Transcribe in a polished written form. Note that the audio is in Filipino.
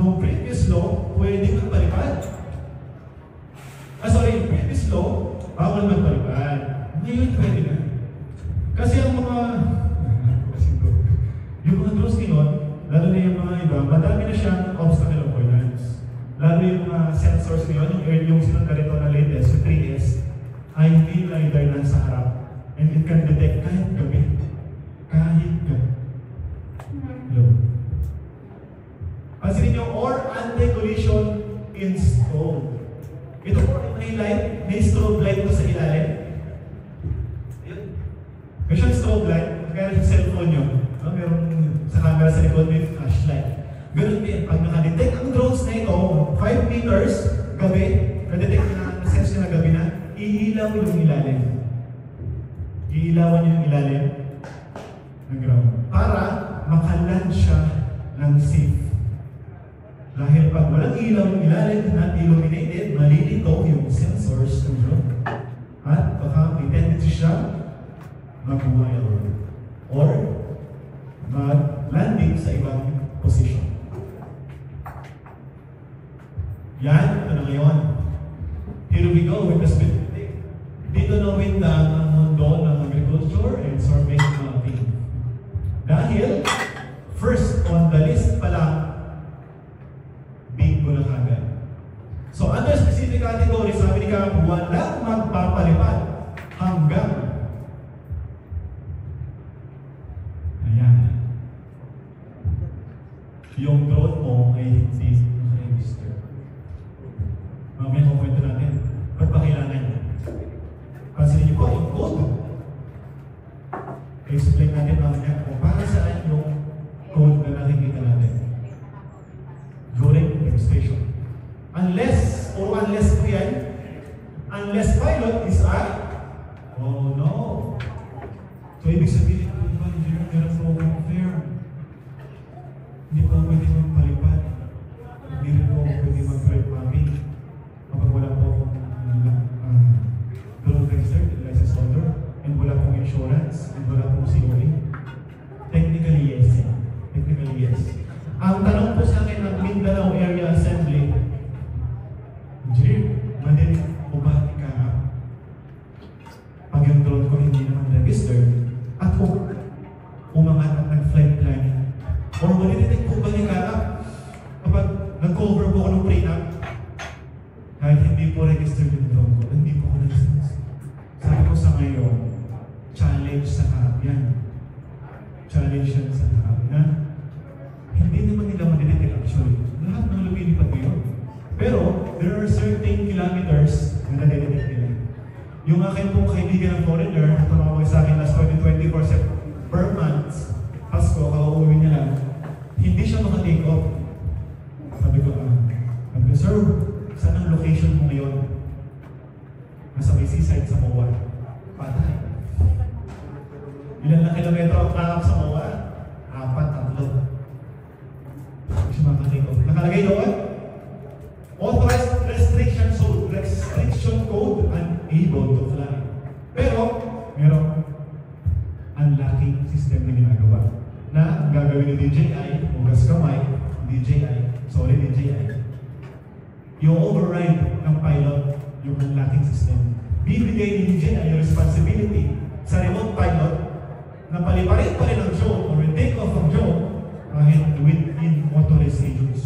No previous law, pwede magpalipad. Previous law, bawal magpalipad. Ngayon, pwede na. Kasi ang yung mga drones ngayon, lalo na yung mga iba, madami na siyang obstacle avoidance. Lalo yung mga sensors ngayon, yung sinundan nito na latest, yung 3S, ay hindi LiDAR na sa harap. And it can detect kahit gabi. Kahit gabi. Hello. Pansinin nyo, or anti-collision installed. Ito po may light, may strobe light ito sa ilalim. May siyang strobe light, kaya sa cellphone nyo. Meron sa camera sa likod may flashlight. Ganun din, pag nakadetect ang drones na ito, 5 meters, gabi, na-detect na, sense na gabi na, iilaw yung ilalim. Iilawan yung ilalim ng ground. Para makaland siya ng safe. Dahil pag walang ilaw yung ilalim, not illuminated, malilito yung sensors ng drone. At baka may tendency siya mag-wild or mag-landing sa ibang position. Yan, ito na ngayon. Here we go with the speed. Dito na with ang mundo ng agriculture and survey mapping. Dahil, first on the list pala, bingo na kagad. So, under specific category, sabi ni Kang, walang magpapalipad hanggang yung drone mo ay hindi naka-register. Mamaya kukwento natin, ba't ba kailangan yun? Pansinin niyo po, yung code. I-explain natin mamaya kung para saan yung code na nakikita natin during registration. Unless po yan, unless pilot is oh no. So ibig sabihin, meron program fair. Hindi po pwede magpalipad. Hindi rin po pwede mag-drive mapping. Kapag wala po akong drone registered, license holder, and wala pong insurance, and wala pong COA. Technically, yes. Technically, yes. Ang tanong po sa akin ng Mindanao Area Assembly, Engineer, madinig po ba ikaharap? Pag yung drone ko hindi naman registered, at kung umangat at nag-flight plan, or manitinig po ba niya karap kapag nag-cover po ako ng prenup kahit hindi po registered yung drone ko, hindi po ako license. Sabi ko sa ngayon, challenge sa harap yan. Challenge yan sa harap na hindi naman nila manitinig actually. Lahat ng lumilipad ngayon. Pero, there are certain kilometers na nadidetect nila. Yung akin pong kaibigan ng foreigner na tumawag sa akin last 2024 per month, Pasko, kauuwi niya lang, hindi siya maka-take off. Sabi ko, sir, saan ang location mo ngayon? Nasa may seaside sa MOA. Patay. Ilan na kilometro ang kakap sa MOA? 4, 3. Hindi siya maka-take off. Nakalagay doon? Authorized restriction code unable to fly. Pero, merong unlocking system na ginagawa. Na ang gagawin ni DJI, hugas kamay, DJI, yung override ng pilot, yung unlocking system. Bibigay ni DJI yung responsibility sa remote pilot na paliparin pa rin ang drone or take off ang drone kahit within authorized regions